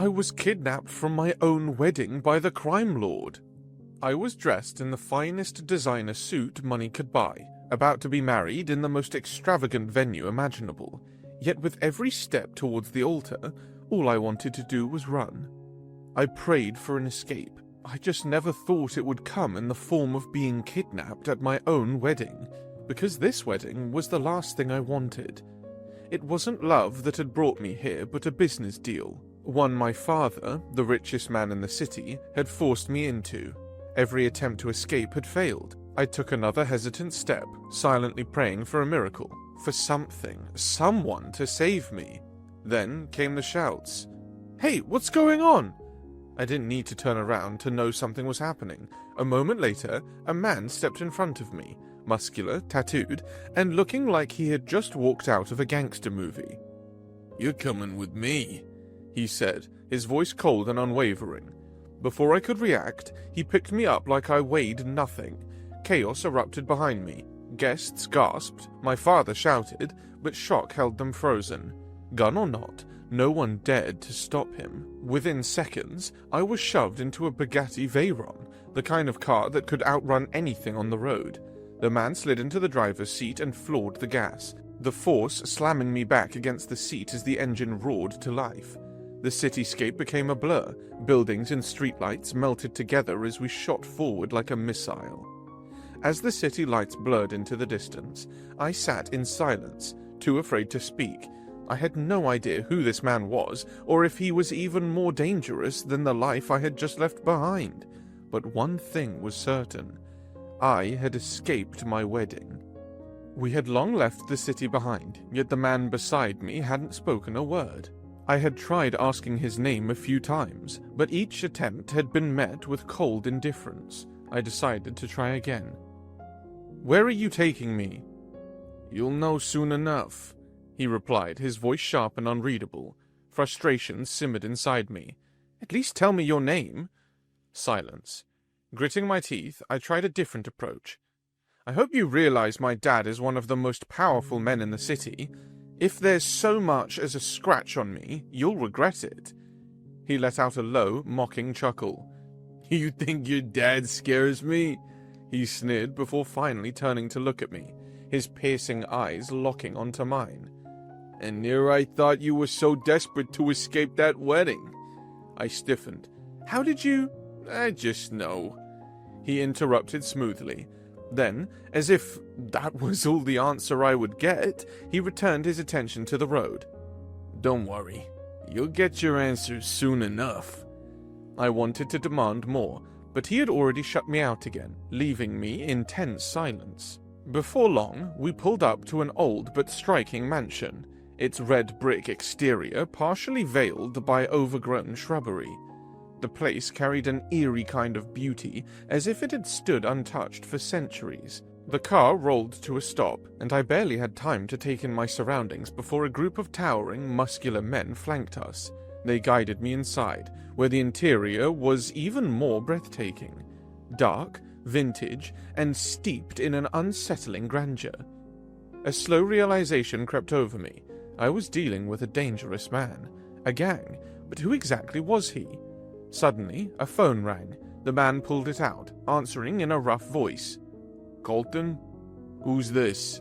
I was kidnapped from my own wedding by the crime lord. I was dressed in the finest designer suit money could buy, about to be married in the most extravagant venue imaginable. Yet with every step towards the altar, all I wanted to do was run. I prayed for an escape. I just never thought it would come in the form of being kidnapped at my own wedding, because this wedding was the last thing I wanted. It wasn't love that had brought me here, but a business deal, one my father, the richest man in the city, had forced me into. Every attempt to escape had failed. I took another hesitant step, silently praying for a miracle, for something, someone to save me. Then came the shouts. "Hey, what's going on?" I didn't need to turn around to know something was happening. A moment later, a man stepped in front of me, muscular, tattooed, and looking like he had just walked out of a gangster movie. "You're coming with me," he said, his voice cold and unwavering. Before I could react, he picked me up like I weighed nothing. Chaos erupted behind me. Guests gasped, my father shouted, but shock held them frozen. Gun or not, no one dared to stop him. Within seconds, I was shoved into a Bugatti Veyron, the kind of car that could outrun anything on the road. The man slid into the driver's seat and floored the gas, the force slamming me back against the seat as the engine roared to life. The cityscape became a blur. Buildings and streetlights melted together as we shot forward like a missile. As the city lights blurred into the distance, I sat in silence, too afraid to speak. I had no idea who this man was, or if he was even more dangerous than the life I had just left behind. But one thing was certain. I had escaped my wedding. We had long left the city behind, yet the man beside me hadn't spoken a word. I had tried asking his name a few times, but each attempt had been met with cold indifference. I decided to try again. "Where are you taking me?" "You'll know soon enough," he replied, his voice sharp and unreadable. Frustration simmered inside me. "At least tell me your name." Silence. Gritting my teeth, I tried a different approach. "I hope you realize my dad is one of the most powerful men in the city. If there's so much as a scratch on me, you'll regret it." He let out a low, mocking chuckle. "You think your dad scares me?" he sneered before finally turning to look at me, his piercing eyes locking onto mine. "And near I thought you were so desperate to escape that wedding." I stiffened. "How did you—" "I just know," he interrupted smoothly. Then, as if that was all the answer I would get, he returned his attention to the road. "Don't worry, you'll get your answers soon enough." I wanted to demand more, but he had already shut me out again, leaving me in tense silence. Before long, we pulled up to an old but striking mansion, its red brick exterior partially veiled by overgrown shrubbery. The place carried an eerie kind of beauty, as if it had stood untouched for centuries. The car rolled to a stop, and I barely had time to take in my surroundings before a group of towering, muscular men flanked us. They guided me inside, where the interior was even more breathtaking. Dark, vintage, and steeped in an unsettling grandeur. A slow realization crept over me. I was dealing with a dangerous man. A gang, but who exactly was he? Suddenly, a phone rang. The man pulled it out, answering in a rough voice. "Colton? Who's this?"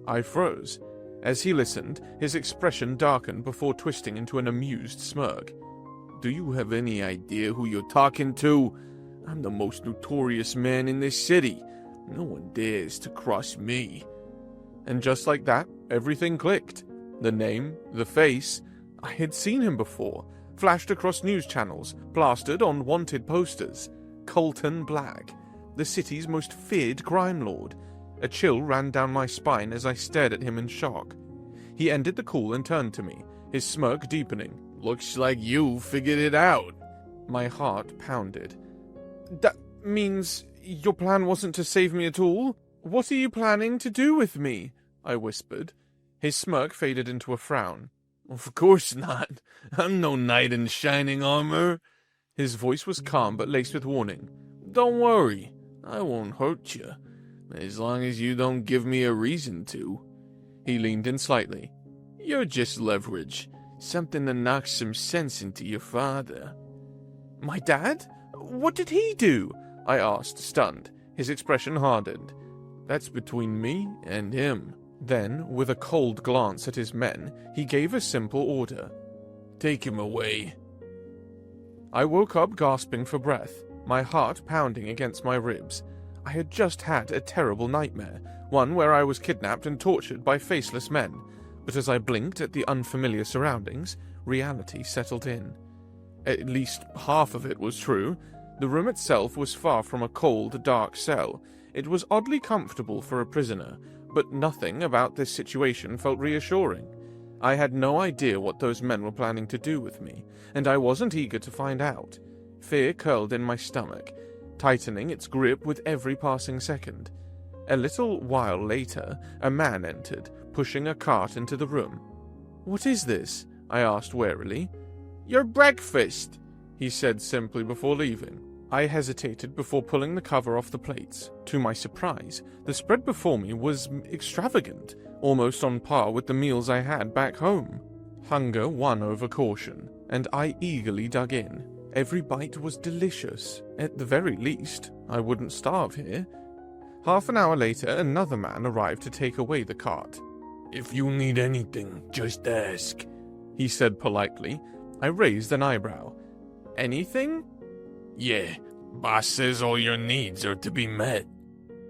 I froze. As he listened, his expression darkened before twisting into an amused smirk. "Do you have any idea who you're talking to? I'm the most notorious man in this city. No one dares to cross me." And just like that, everything clicked. The name, the face, I had seen him before. Flashed across news channels, plastered on wanted posters. Colton Black, the city's most feared crime lord. A chill ran down my spine as I stared at him in shock. He ended the call and turned to me, his smirk deepening. "Looks like you figured it out." My heart pounded. "That means your plan wasn't to save me at all? What are you planning to do with me?" I whispered. His smirk faded into a frown. "Of course not. I'm no knight in shining armor." His voice was calm but laced with warning. "Don't worry, I won't hurt you, as long as you don't give me a reason to." He leaned in slightly. "You're just leverage. Something to knock some sense into your father." My dad? What did he do? I asked, stunned. His expression hardened. "That's between me and him." Then, with a cold glance at his men, he gave a simple order. "Take him away." I woke up gasping for breath, my heart pounding against my ribs. I had just had a terrible nightmare, one where I was kidnapped and tortured by faceless men. But as I blinked at the unfamiliar surroundings, reality settled in. At least half of it was true. The room itself was far from a cold, dark cell. It was oddly comfortable for a prisoner, but nothing about this situation felt reassuring. I had no idea what those men were planning to do with me, and I wasn't eager to find out. Fear curled in my stomach, tightening its grip with every passing second. A little while later, a man entered, pushing a cart into the room. "What is this?" I asked warily. "Your breakfast," he said simply before leaving. I hesitated before pulling the cover off the plates. To my surprise, the spread before me was extravagant, almost on par with the meals I had back home. Hunger won over caution, and I eagerly dug in. Every bite was delicious. At the very least, I wouldn't starve here. Half an hour later, another man arrived to take away the cart. "If you need anything, just ask," he said politely. I raised an eyebrow. "Anything?" "Yeah, boss says all your needs are to be met."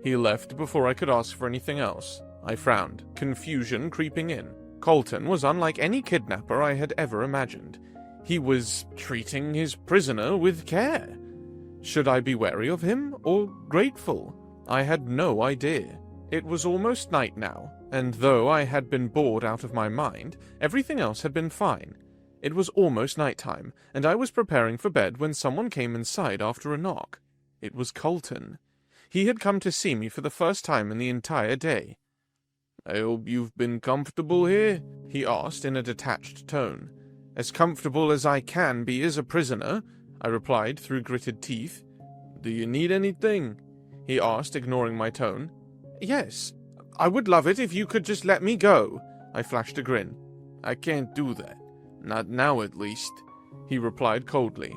He left before I could ask for anything else. I frowned, confusion creeping in. Colton was unlike any kidnapper I had ever imagined. He was treating his prisoner with care. Should I be wary of him, or grateful? I had no idea. It was almost night now, and though I had been bored out of my mind, everything else had been fine. It was almost nighttime, and I was preparing for bed when someone came inside after a knock. It was Colton. He had come to see me for the first time in the entire day. "I hope you've been comfortable here?" he asked in a detached tone. "As comfortable as I can be as a prisoner," I replied through gritted teeth. "Do you need anything?" he asked, ignoring my tone. "Yes. I would love it if you could just let me go." I flashed a grin. "I can't do that. Not now, at least," he replied coldly.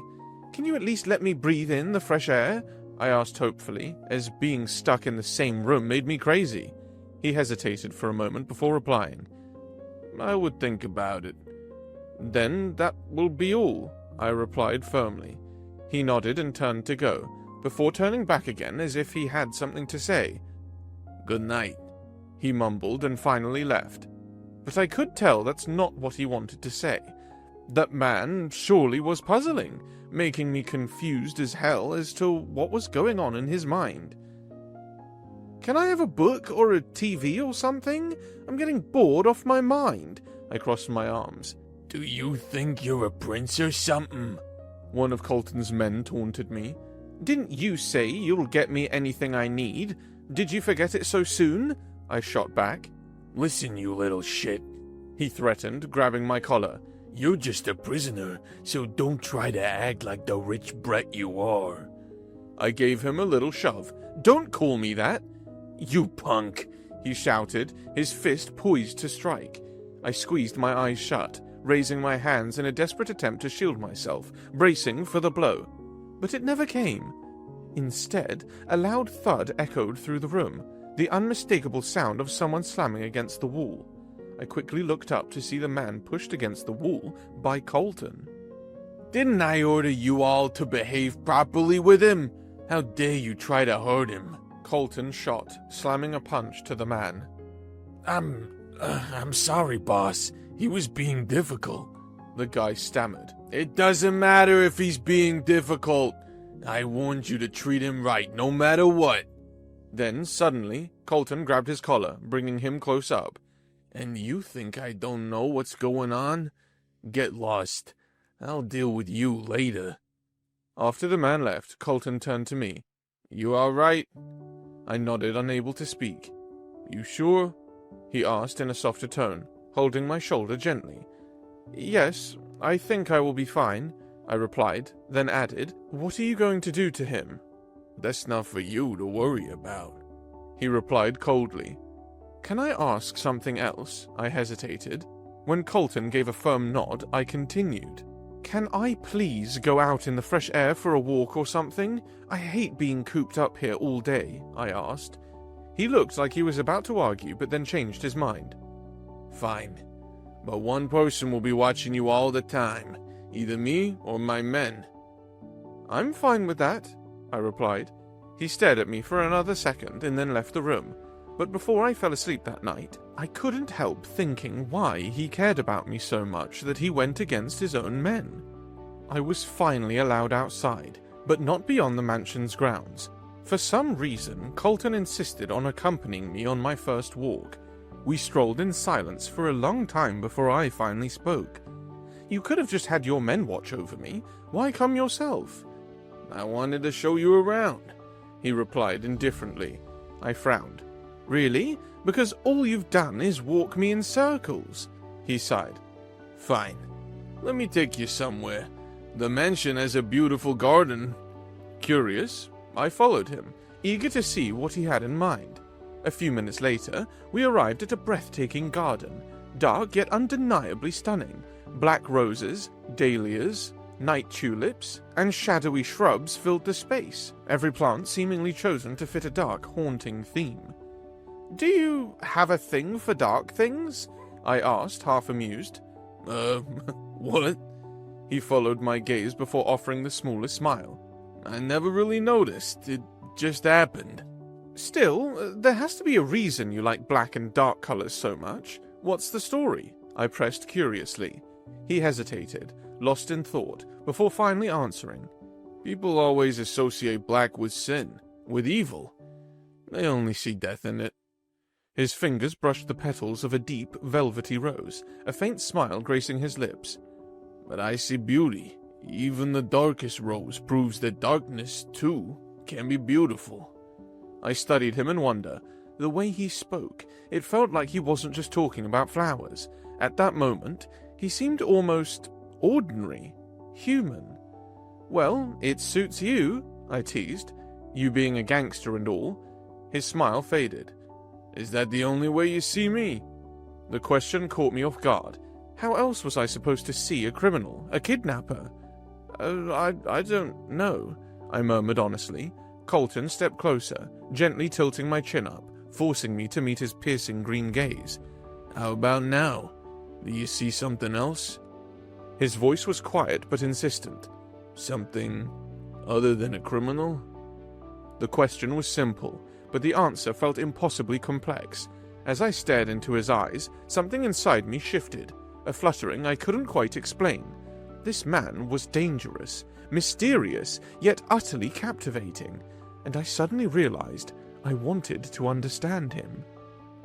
"Can you at least let me breathe in the fresh air?" I asked hopefully, as being stuck in the same room made me crazy. He hesitated for a moment before replying. "I would think about it." "Then that will be all," I replied firmly. He nodded and turned to go, before turning back again as if he had something to say. "Good night," he mumbled and finally left. But I could tell that's not what he wanted to say. That man surely was puzzling, making me confused as hell as to what was going on in his mind. "Can I have a book or a TV or something? I'm getting bored off my mind." I crossed my arms. "Do you think you're a prince or something?" one of Colton's men taunted me. "Didn't you say you'll get me anything I need? Did you forget it so soon?" I shot back. "Listen, you little shit," he threatened, grabbing my collar. "You're just a prisoner, so don't try to act like the rich brat you are." I gave him a little shove. "Don't call me that." "You punk," he shouted, his fist poised to strike. I squeezed my eyes shut, raising my hands in a desperate attempt to shield myself, bracing for the blow. But it never came. Instead, a loud thud echoed through the room, the unmistakable sound of someone slamming against the wall. I quickly looked up to see the man pushed against the wall by Colton. "Didn't I order you all to behave properly with him? How dare you try to hurt him?" Colton shot, slamming a punch to the man. I'm sorry, boss. He was being difficult," the guy stammered. "It doesn't matter if he's being difficult. I warned you to treat him right, no matter what." Then, suddenly, Colton grabbed his collar, bringing him close up. "And you think I don't know what's going on? Get lost. I'll deal with you later." After the man left, Colton turned to me. "You all right?" I nodded, unable to speak. "You sure?" he asked in a softer tone, holding my shoulder gently. "Yes, I think I will be fine," I replied, then added, "What are you going to do to him?" "That's not for you to worry about," he replied coldly. "Can I ask something else?" I hesitated. When Colton gave a firm nod, I continued. Can I please go out in the fresh air for a walk or something? I hate being cooped up here all day, I asked. He looked like he was about to argue, but then changed his mind. Fine, but one person will be watching you all the time, either me or my men. I'm fine with that, I replied. He stared at me for another second and then left the room. But before I fell asleep that night, I couldn't help thinking why he cared about me so much that he went against his own men. I was finally allowed outside, but not beyond the mansion's grounds. For some reason, Colton insisted on accompanying me on my first walk. We strolled in silence for a long time before I finally spoke. You could have just had your men watch over me. Why come yourself? I wanted to show you around, he replied indifferently. I frowned. Really? Because all you've done is walk me in circles, he sighed. Fine. Let me take you somewhere. The mansion has a beautiful garden. Curious, I followed him, eager to see what he had in mind. A few minutes later, we arrived at a breathtaking garden, dark yet undeniably stunning. Black roses, dahlias, night tulips, and shadowy shrubs filled the space, every plant seemingly chosen to fit a dark, haunting theme. Do you have a thing for dark things? I asked, half amused. What? He followed my gaze before offering the smallest smile. I never really noticed. It just happened. Still, there has to be a reason you like black and dark colors so much. What's the story? I pressed curiously. He hesitated, lost in thought, before finally answering. People always associate black with sin, with evil. They only see death in it. His fingers brushed the petals of a deep, velvety rose, a faint smile gracing his lips. But I see beauty. Even the darkest rose proves that darkness, too, can be beautiful. I studied him in wonder. The way he spoke, it felt like he wasn't just talking about flowers. At that moment, he seemed almost ordinary, human. Well, it suits you, I teased, you being a gangster and all. His smile faded. Is that the only way you see me? The question caught me off guard. How else was I supposed to see a criminal, a kidnapper? I don't know, I murmured honestly. Colton stepped closer, gently tilting my chin up, forcing me to meet his piercing green gaze. How about now? Do you see something else? His voice was quiet but insistent. Something other than a criminal? The question was simple, but the answer felt impossibly complex. As I stared into his eyes, something inside me shifted, a fluttering I couldn't quite explain. This man was dangerous, mysterious, yet utterly captivating, and I suddenly realized I wanted to understand him.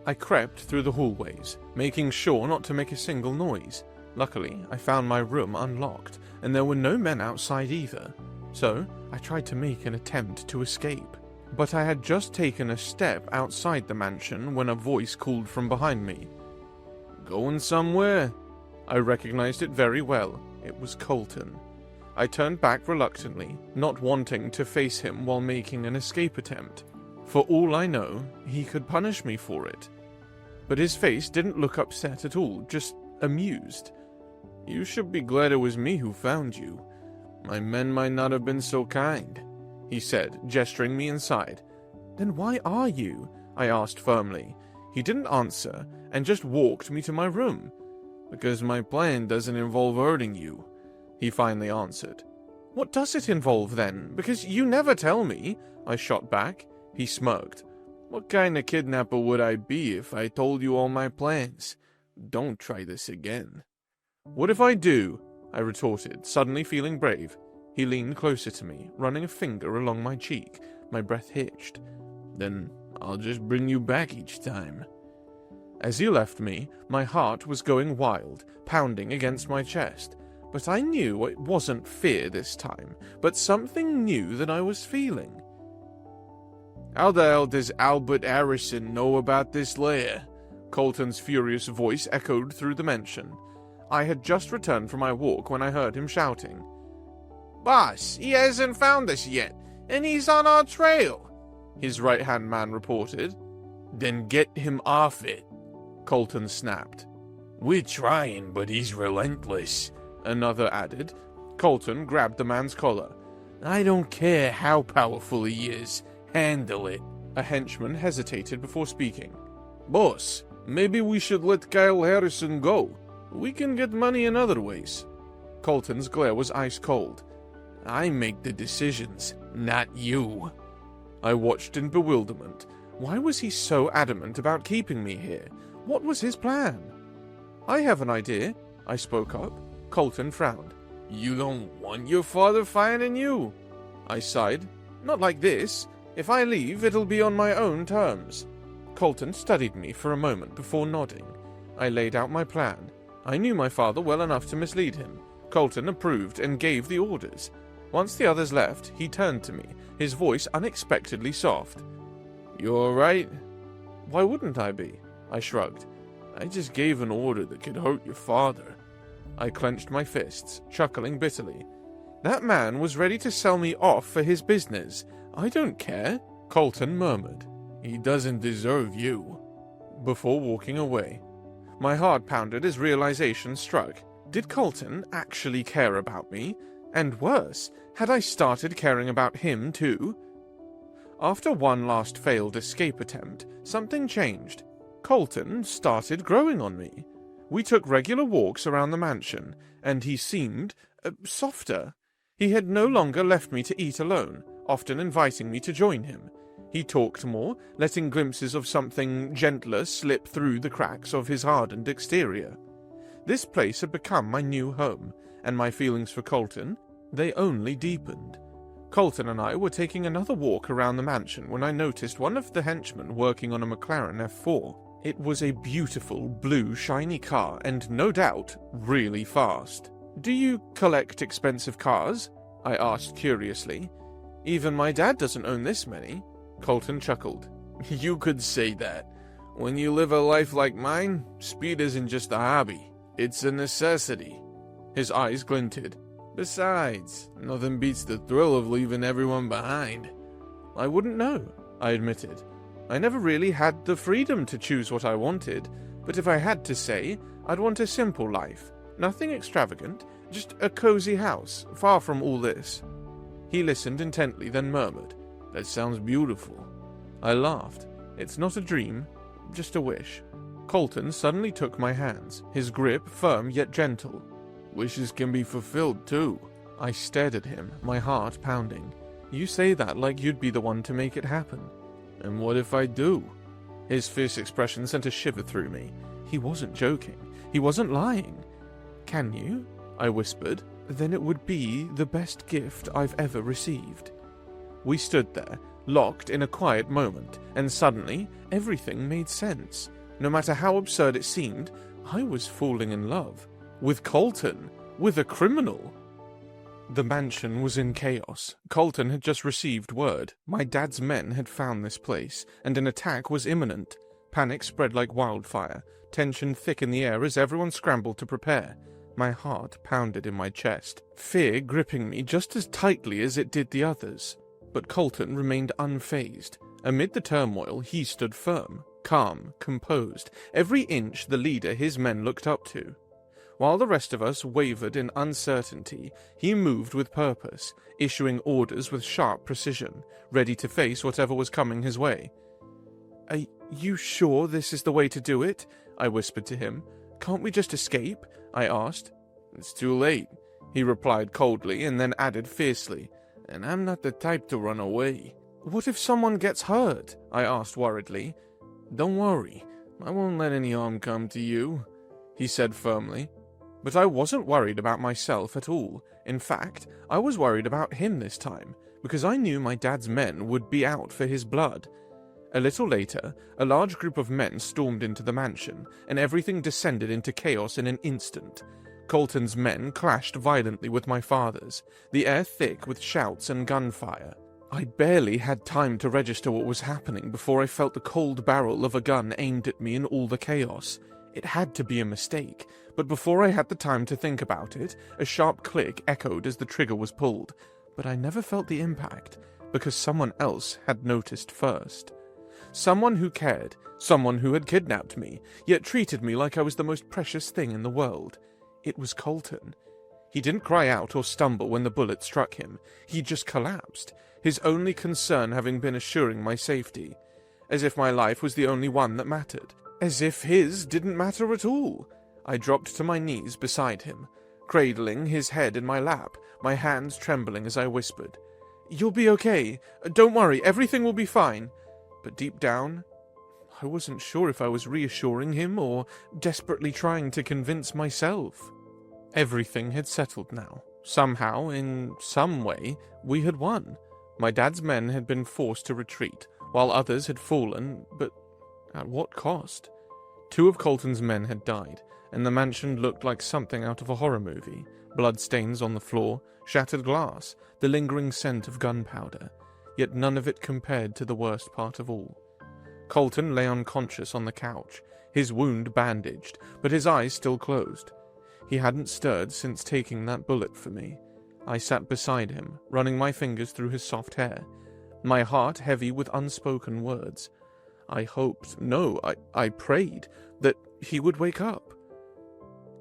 I crept through the hallways, making sure not to make a single noise. Luckily, I found my room unlocked, and there were no men outside either, so I tried to make an attempt to escape. But I had just taken a step outside the mansion when a voice called from behind me. Going somewhere? I recognized it very well. It was Colton. I turned back reluctantly, not wanting to face him while making an escape attempt. For all I know, he could punish me for it. But his face didn't look upset at all, just amused. You should be glad it was me who found you. My men might not have been so kind, he said, gesturing me inside. Then why are you? I asked firmly. He didn't answer, and just walked me to my room. Because my plan doesn't involve hurting you, he finally answered. What does it involve then? Because you never tell me, I shot back. He smirked. What kind of kidnapper would I be if I told you all my plans? Don't try this again. What if I do? I retorted, suddenly feeling brave. He leaned closer to me, running a finger along my cheek. My breath hitched. Then I'll just bring you back each time. As he left me, my heart was going wild, pounding against my chest. But I knew it wasn't fear this time, but something new that I was feeling. How the hell does Albert Harrison know about this lair? Colton's furious voice echoed through the mansion. I had just returned from my walk when I heard him shouting. Boss, he hasn't found us yet, and he's on our trail, his right-hand man reported. Then get him off it, Colton snapped. We're trying, but he's relentless, another added. Colton grabbed the man's collar. I don't care how powerful he is. Handle it. A henchman hesitated before speaking. Boss, maybe we should let Kyle Harrison go. We can get money in other ways. Colton's glare was ice cold. I make the decisions, not you. I watched in bewilderment. Why was he so adamant about keeping me here? What was his plan? I have an idea, I spoke up. Colton frowned. You don't want your father finding you? I sighed. Not like this. If I leave, it'll be on my own terms. Colton studied me for a moment before nodding. I laid out my plan. I knew my father well enough to mislead him. Colton approved and gave the orders. Once the others left, he turned to me, his voice unexpectedly soft. You all right? Why wouldn't I be? I shrugged. I just gave an order that could hurt your father. I clenched my fists, chuckling bitterly. That man was ready to sell me off for his business. I don't care, Colton murmured. He doesn't deserve you. Before walking away. My heart pounded as realization struck. Did Colton actually care about me? And worse, had I started caring about him too? After one last failed escape attempt, something changed. Colton started growing on me. We took regular walks around the mansion, and he seemed softer. He had no longer left me to eat alone, often inviting me to join him. He talked more, letting glimpses of something gentler slip through the cracks of his hardened exterior. This place had become my new home, and my feelings for Colton, they only deepened. Colton and I were taking another walk around the mansion when I noticed one of the henchmen working on a McLaren F4. It was a beautiful, blue, shiny car, and no doubt, really fast. Do you collect expensive cars? I asked curiously. Even my dad doesn't own this many. Colton chuckled. You could say that. When you live a life like mine, speed isn't just a hobby. It's a necessity. His eyes glinted. Besides, nothing beats the thrill of leaving everyone behind. I wouldn't know, I admitted. I never really had the freedom to choose what I wanted, but if I had to say, I'd want a simple life. Nothing extravagant, just a cozy house, far from all this. He listened intently, then murmured, That sounds beautiful. I laughed. It's not a dream, just a wish. Colton suddenly took my hands, his grip firm yet gentle. Wishes can be fulfilled, too. I stared at him, my heart pounding. You say that like you'd be the one to make it happen. And what if I do? His fierce expression sent a shiver through me. He wasn't joking. He wasn't lying. Can you? I whispered. Then it would be the best gift I've ever received. We stood there, locked in a quiet moment, and suddenly everything made sense. No matter how absurd it seemed, I was falling in love. With Colton. With a criminal. The mansion was in chaos. Colton had just received word. My dad's men had found this place, and an attack was imminent. Panic spread like wildfire, tension thick in the air as everyone scrambled to prepare. My heart pounded in my chest, fear gripping me just as tightly as it did the others. But Colton remained unfazed. Amid the turmoil, he stood firm, calm, composed, every inch the leader his men looked up to. While the rest of us wavered in uncertainty, he moved with purpose, issuing orders with sharp precision, ready to face whatever was coming his way. Are you sure this is the way to do it? I whispered to him. Can't we just escape? I asked. It's too late, he replied coldly and then added fiercely, and I'm not the type to run away. What if someone gets hurt? I asked worriedly. Don't worry, I won't let any harm come to you, he said firmly. But I wasn't worried about myself at all. In fact, I was worried about him this time, because I knew my dad's men would be out for his blood. A little later, a large group of men stormed into the mansion, and everything descended into chaos in an instant. Colton's men clashed violently with my father's, the air thick with shouts and gunfire. I barely had time to register what was happening before I felt the cold barrel of a gun aimed at me in all the chaos. It had to be a mistake, but before I had the time to think about it, a sharp click echoed as the trigger was pulled. But I never felt the impact, because someone else had noticed first. Someone who cared, Someone who had kidnapped me, yet treated me like I was the most precious thing in the world. It was Colton. He didn't cry out or stumble when the bullet struck him. He just collapsed, his only concern having been assuring my safety. As if my life was the only one that mattered. As if his didn't matter at all. I dropped to my knees beside him, cradling his head in my lap, my hands trembling as I whispered, "You'll be okay. Don't worry, everything will be fine." But deep down, I wasn't sure if I was reassuring him or desperately trying to convince myself. Everything had settled now. Somehow, in some way, we had won. My dad's men had been forced to retreat, while others had fallen, but at what cost? 2 of Colton's men had died, and the mansion looked like something out of a horror movie. Bloodstains on the floor, shattered glass, the lingering scent of gunpowder. Yet none of it compared to the worst part of all. Colton lay unconscious on the couch, his wound bandaged, but his eyes still closed. He hadn't stirred since taking that bullet for me. I sat beside him, running my fingers through his soft hair, my heart heavy with unspoken words. I hoped, no, I prayed, that he would wake up.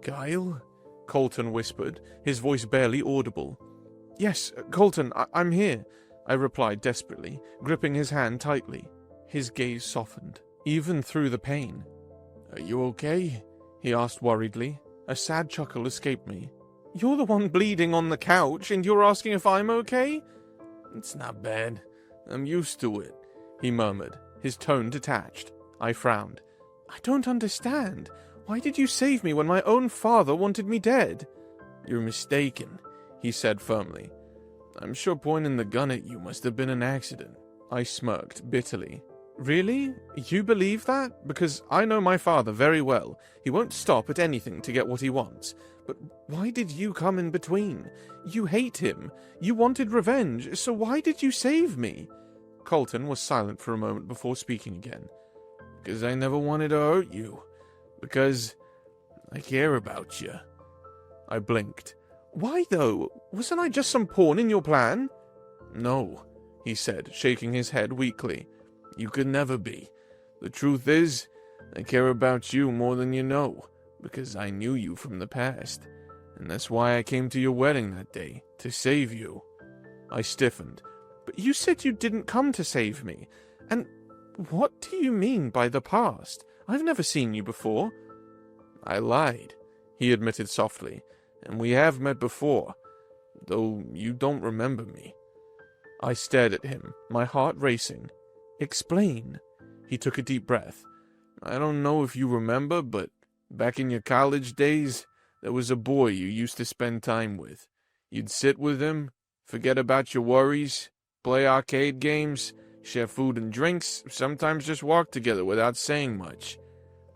"Kyle?" Colton whispered, his voice barely audible. "Yes, Colton, I'm here," I replied desperately, gripping his hand tightly. His gaze softened, even through the pain. "Are you okay?" he asked worriedly. A sad chuckle escaped me. "You're the one bleeding on the couch, and you're asking if I'm okay?" "It's not bad. I'm used to it," he murmured, his tone detached. I frowned. "I don't understand. Why did you save me when my own father wanted me dead?" "You're mistaken," he said firmly. "I'm sure pointing the gun at you must have been an accident." I smirked bitterly. "Really? You believe that? Because I know my father very well. He won't stop at anything to get what he wants. But why did you come in between? You hate him. You wanted revenge, so why did you save me?" Colton was silent for a moment before speaking again. "Because I never wanted to hurt you. Because I care about you." I blinked. "Why, though? Wasn't I just some pawn in your plan?" "No," he said, shaking his head weakly. "You could never be. The truth is, I care about you more than you know, because I knew you from the past. And that's why I came to your wedding that day, to save you." I stiffened. "But you said you didn't come to save me. And what do you mean by the past? I've never seen you before." "I lied," he admitted softly, "and we have met before, though you don't remember me." I stared at him, my heart racing. "Explain." He took a deep breath. "I don't know if you remember, but back in your college days, there was a boy you used to spend time with. You'd sit with him, forget about your worries, play arcade games, share food and drinks, sometimes just walk together without saying much."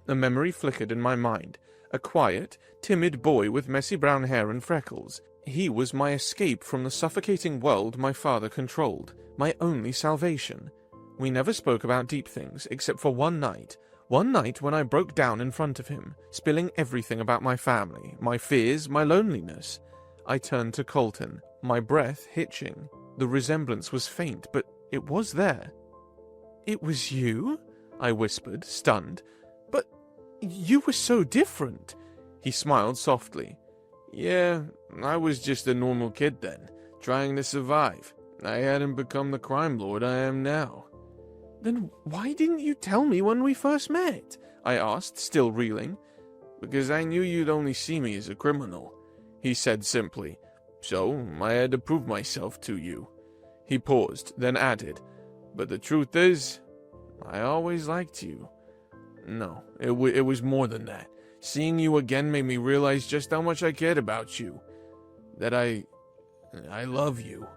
A memory flickered in my mind. A quiet, timid boy with messy brown hair and freckles. He was my escape from the suffocating world my father controlled, my only salvation. We never spoke about deep things, except for one night when I broke down in front of him, spilling everything about my family, my fears, my loneliness. I turned to Colton, my breath hitching. The resemblance was faint, but it was there. "It was you?" I whispered, stunned. "But you were so different." He smiled softly. "Yeah, I was just a normal kid then, trying to survive. I hadn't become the crime lord I am now." "Then why didn't you tell me when we first met?" I asked, still reeling. "Because I knew you'd only see me as a criminal," he said simply. "So I had to prove myself to you." He paused, then added, "But the truth is, I always liked you. No, it was more than that. Seeing you again made me realize just how much I cared about you. That I love you."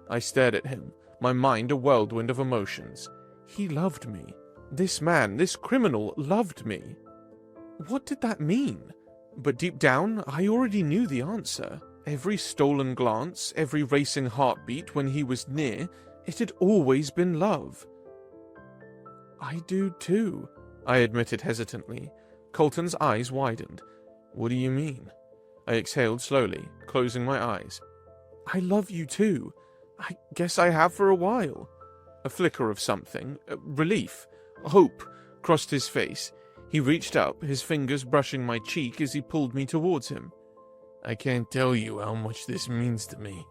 I stared at him, my mind a whirlwind of emotions. He loved me. This man, this criminal, loved me. What did that mean? But deep down, I already knew the answer. Every stolen glance, every racing heartbeat when he was near, it had always been love. "I do too," I admitted hesitantly. Colton's eyes widened. "What do you mean?" I exhaled slowly, closing my eyes. "I love you too. I guess I have for a while." A flicker of something, relief, hope, crossed his face. He reached up, his fingers brushing my cheek as he pulled me towards him. "I can't tell you how much this means to me,"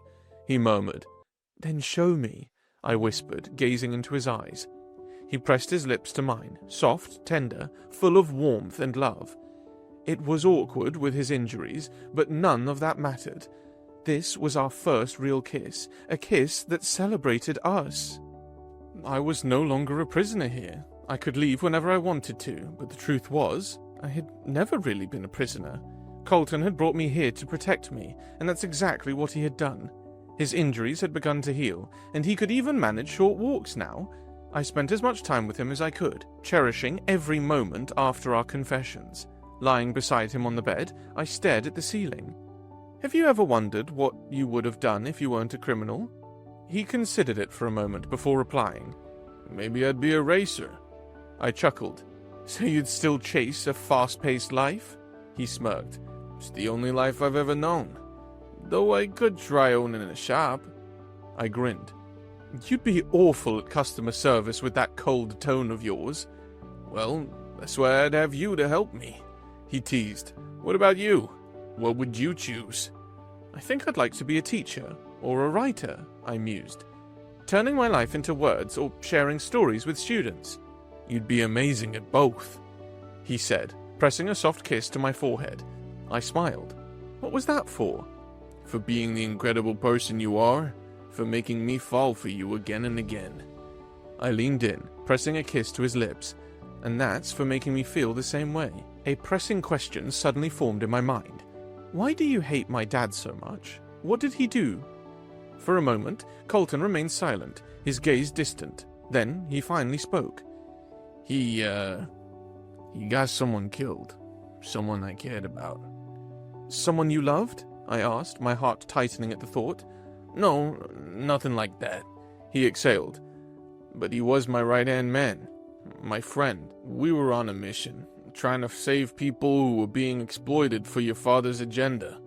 he murmured. "Then show me," I whispered, gazing into his eyes. He pressed his lips to mine, soft, tender, full of warmth and love. It was awkward with his injuries, but none of that mattered. This was our first real kiss, a kiss that celebrated us. I was no longer a prisoner here. I could leave whenever I wanted to, but the truth was, I had never really been a prisoner. Colton had brought me here to protect me, and that's exactly what he had done. His injuries had begun to heal, and he could even manage short walks now. I spent as much time with him as I could, cherishing every moment after our confessions. Lying beside him on the bed, I stared at the ceiling. Have you ever wondered what you would have done if you weren't a criminal? He considered it for a moment before replying. "Maybe I'd be a racer." I chuckled. So you'd still chase a fast-paced life? He smirked. "It's the only life I've ever known. Though I could try owning a shop." I grinned. You'd be awful at customer service with that cold tone of yours. "Well, that's why I'd have you to help me," he teased. "What about you? What would you choose?" I think I'd like to be a teacher, or a writer, I mused. Turning my life into words or sharing stories with students. "You'd be amazing at both," he said, pressing a soft kiss to my forehead. I smiled. What was that for? "For being the incredible person you are, for making me fall for you again and again." I leaned in, pressing a kiss to his lips. And that's for making me feel the same way. A pressing question suddenly formed in my mind. Why do you hate my dad so much? What did he do? For a moment, Colton remained silent, his gaze distant. Then he finally spoke. He got someone killed. Someone I cared about." Someone you loved? I asked, my heart tightening at the thought. "No, nothing like that," he exhaled. "But he was my right-hand man, my friend. We were on a mission, trying to save people who were being exploited for your father's agenda.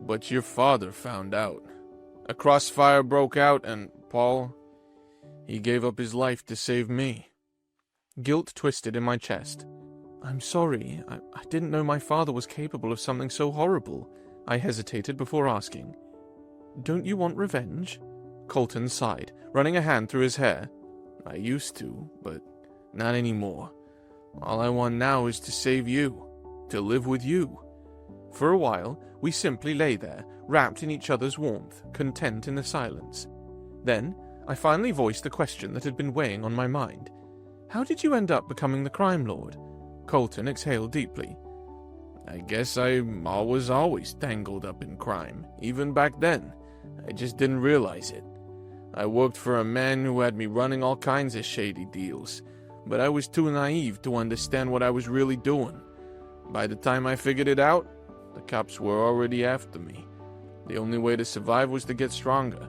But your father found out. A crossfire broke out, and Paul, he gave up his life to save me." Guilt twisted in my chest. I'm sorry. I didn't know my father was capable of something so horrible. I hesitated before asking. Don't you want revenge? Colton sighed, running a hand through his hair. "I used to, but not anymore. All I want now is to save you, to live with you." For a while, we simply lay there, wrapped in each other's warmth, content in the silence. Then, I finally voiced the question that had been weighing on my mind. How did you end up becoming the crime lord? Colton exhaled deeply. "I guess I was always tangled up in crime, even back then. I just didn't realize it. I worked for a man who had me running all kinds of shady deals, but I was too naive to understand what I was really doing. By the time I figured it out, the cops were already after me. The only way to survive was to get stronger,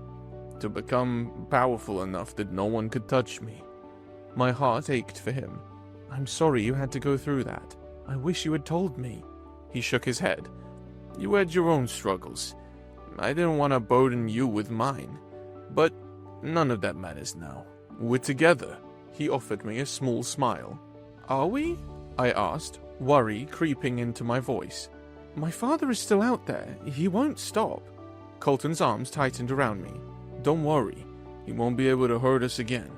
to become powerful enough that no one could touch me." My heart ached for him. I'm sorry you had to go through that. I wish you had told me. He shook his head. "You had your own struggles. I didn't want to burden you with mine. But none of that matters now. We're together." He offered me a small smile. Are we? I asked, worry creeping into my voice. My father is still out there. He won't stop. Colton's arms tightened around me. "Don't worry. He won't be able to hurt us again."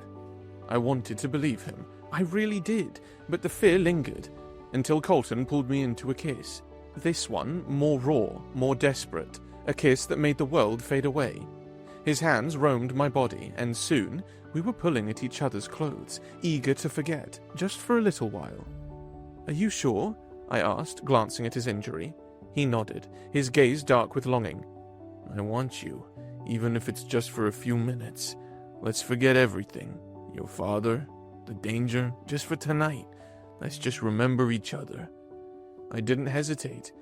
I wanted to believe him. I really did, but the fear lingered, until Colton pulled me into a kiss. This one, more raw, more desperate, a kiss that made the world fade away. His hands roamed my body, and soon we were pulling at each other's clothes, eager to forget, just for a little while. Are you sure? I asked, glancing at his injury. He nodded, his gaze dark with longing. "I want you, even if it's just for a few minutes. Let's forget everything. Your father, the danger, just for tonight. Let's just remember each other." I didn't hesitate,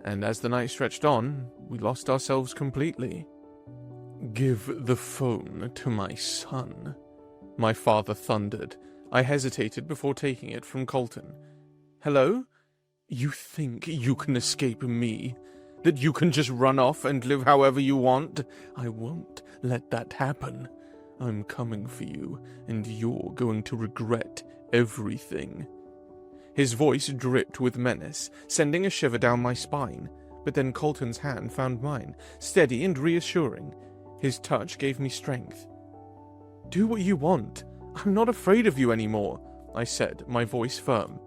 and as the night stretched on, we lost ourselves completely. Give the phone to my son, my father thundered. I hesitated before taking it from Colton. Hello? You think you can escape me? That you can just run off and live however you want? I won't let that happen. I'm coming for you, and you're going to regret everything. His voice dripped with menace, sending a shiver down my spine. But then Colton's hand found mine, steady and reassuring. His touch gave me strength. "Do what you want. I'm not afraid of you anymore," I said, my voice firm.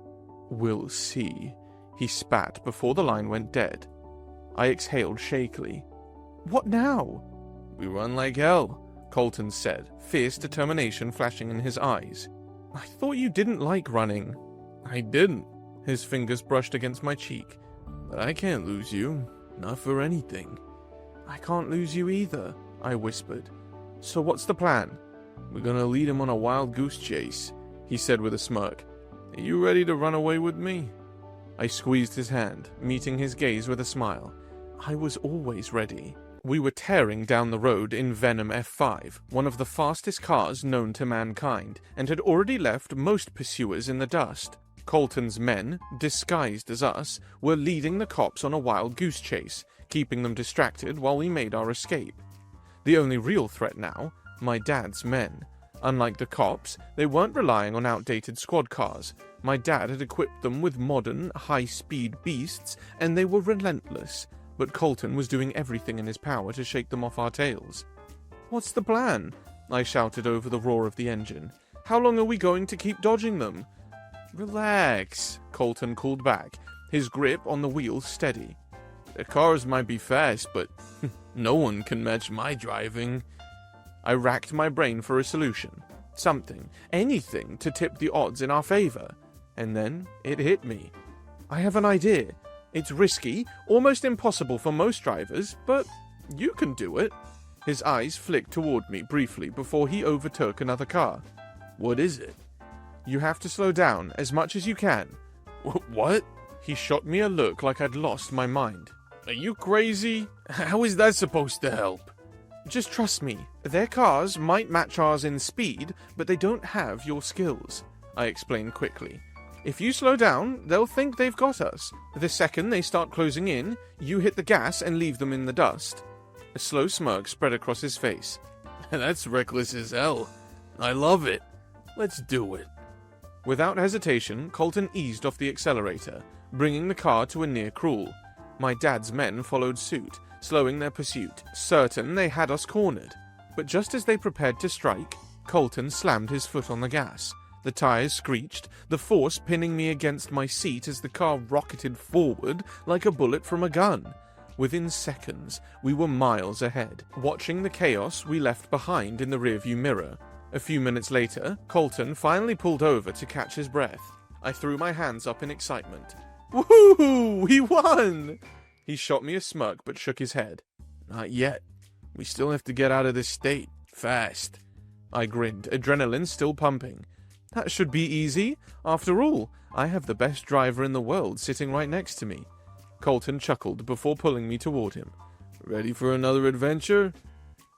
"We'll see," he spat before the line went dead. I exhaled shakily. "What now?" "We run like hell," Colton said, fierce determination flashing in his eyes. "I thought you didn't like running." "I didn't." His fingers brushed against my cheek. "But I can't lose you. Not for anything." "I can't lose you either," I whispered. "So what's the plan?" "We're gonna lead him on a wild goose chase," he said with a smirk. "Are you ready to run away with me?" I squeezed his hand, meeting his gaze with a smile. I was always ready. We were tearing down the road in Venom F5, one of the fastest cars known to mankind, and had already left most pursuers in the dust. Colton's men, disguised as us, were leading the cops on a wild goose chase, keeping them distracted while we made our escape. The only real threat now, my dad's men. Unlike the cops, they weren't relying on outdated squad cars. My dad had equipped them with modern, high-speed beasts, and they were relentless. But Colton was doing everything in his power to shake them off our tails. "What's the plan?" I shouted over the roar of the engine. "How long are we going to keep dodging them?" "Relax," Colton called back, his grip on the wheel steady. "The cars might be fast, but no one can match my driving." I racked my brain for a solution. Something, anything to tip the odds in our favor. And then it hit me. "I have an idea. It's risky, almost impossible for most drivers, but you can do it." His eyes flicked toward me briefly before he overtook another car. "What is it?" "You have to slow down as much as you can." "What?" He shot me a look like I'd lost my mind. "Are you crazy? How is that supposed to help?" "Just trust me. Their cars might match ours in speed, but they don't have your skills," I explained quickly. "If you slow down, they'll think they've got us. The second they start closing in, you hit the gas and leave them in the dust." A slow smirk spread across his face. "That's reckless as hell. I love it. Let's do it." Without hesitation, Colton eased off the accelerator, bringing the car to a near crawl. My dad's men followed suit, slowing their pursuit, certain they had us cornered. But just as they prepared to strike, Colton slammed his foot on the gas. The tires screeched, the force pinning me against my seat as the car rocketed forward like a bullet from a gun. Within seconds, we were miles ahead, watching the chaos we left behind in the rearview mirror. A few minutes later, Colton finally pulled over to catch his breath. I threw my hands up in excitement. "Woohoo! He won!" He shot me a smirk but shook his head. "Not yet. We still have to get out of this state. Fast." I grinned, adrenaline still pumping. "That should be easy. After all, I have the best driver in the world sitting right next to me." Colton chuckled before pulling me toward him. "Ready for another adventure?"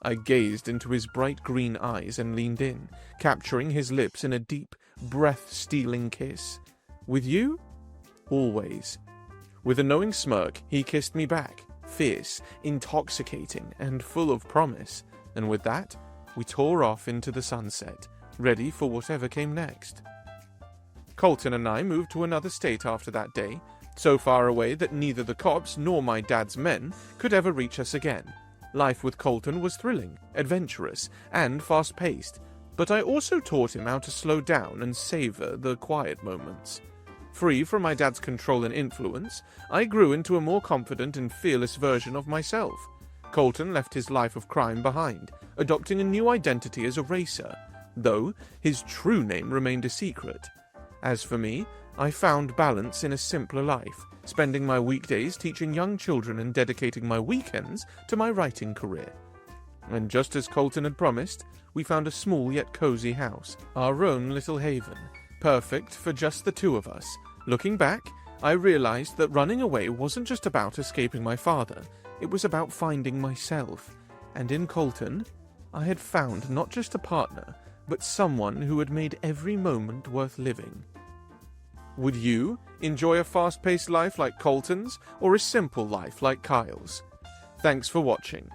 I gazed into his bright green eyes and leaned in, capturing his lips in a deep, breath-stealing kiss. "With you? Always." With a knowing smirk, he kissed me back, fierce, intoxicating, and full of promise. And with that, we tore off into the sunset, ready for whatever came next. Colton and I moved to another state after that day, so far away that neither the cops nor my dad's men could ever reach us again. Life with Colton was thrilling, adventurous, and fast-paced, but I also taught him how to slow down and savor the quiet moments. Free from my dad's control and influence, I grew into a more confident and fearless version of myself. Colton left his life of crime behind, adopting a new identity as a racer, though his true name remained a secret. As for me, I found balance in a simpler life, spending my weekdays teaching young children and dedicating my weekends to my writing career. And just as Colton had promised, we found a small yet cozy house, our own little haven, perfect for just the two of us. Looking back, I realized that running away wasn't just about escaping my father, it was about finding myself. And in Colton, I had found not just a partner, but someone who had made every moment worth living. Would you enjoy a fast-paced life like Colton's, or a simple life like Kyle's? Thanks for watching.